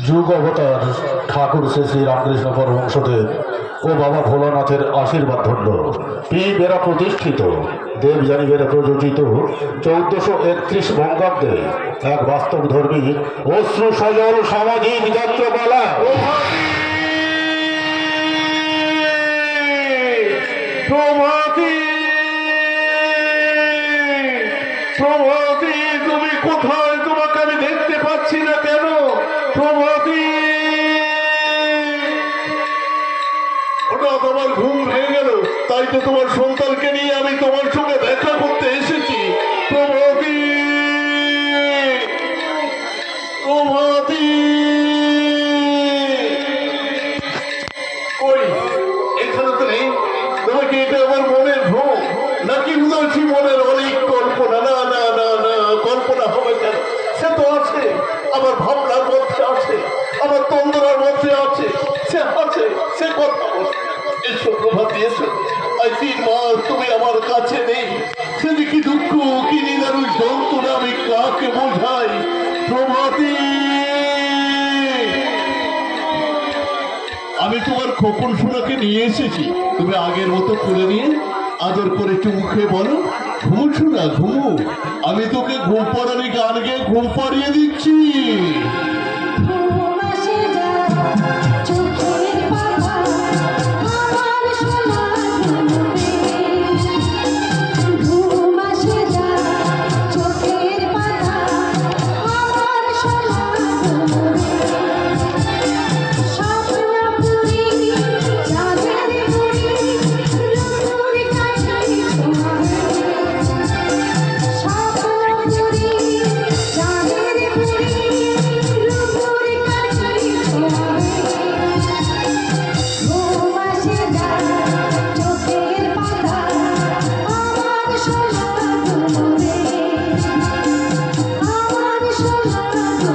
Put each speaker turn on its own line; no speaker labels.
যুগ অবতার ঠাকুর শ্রী শ্রী রামকৃষ্ণ পরমহংসদেব ও বাবা ভোলানাথের আশীর্বাদ ধন্য পি বেরা প্রতিষ্ঠিত দেবযানী বেরা প্রযোজিত 1431 বঙ্গাব্দে এক বাস্তব ধর্মী অশ্রু সজল সামাজিক যাত্রাপালা
প্রভাতী প্রভাতী তুমি কোথায়? তোমাকে আমি দেখতে পাচ্ছি না কেন? প্রভাতী হঠাৎ আমার ঘুম ভেঙে গেল, তাই তো তোমার সন্তানকে নিয়ে আমি তোমার সঙ্গে দেখা করতে এসেছি। প্রভাতী প্রভাতী ওই এখানে তো নেই। তোমাকে এটা আমার মনের ভ্রম নাকি উদাসী মনের অনেক কল্পনা? না না না না, কল্পনা হবে কেন? সে তো আছে, আমার ভাবনার মধ্যে আছে, আমার তন্দ্রার মধ্যে আছে, সে আছে, সে কথা বলছে। এসো প্রভাতী এসো, আজ 3 মাস তুমি আমার কাছে নেই। সে যে কি দুঃখ, কি নিদারুণ যন্ত্রণা আমি কাকে বোঝাই? প্রভাতী আমি তোমার খোকন সোনাকে নিয়ে এসেছি। তুমি আগের মতো করে নিয়ে আদর করে একটু মুখে বলো, ঘুমো সোনা ঘুমো, আমি তোকে ঘুম পাড়ানি গান গেয়ে ঘুম পাড়িয়ে দিচ্ছি।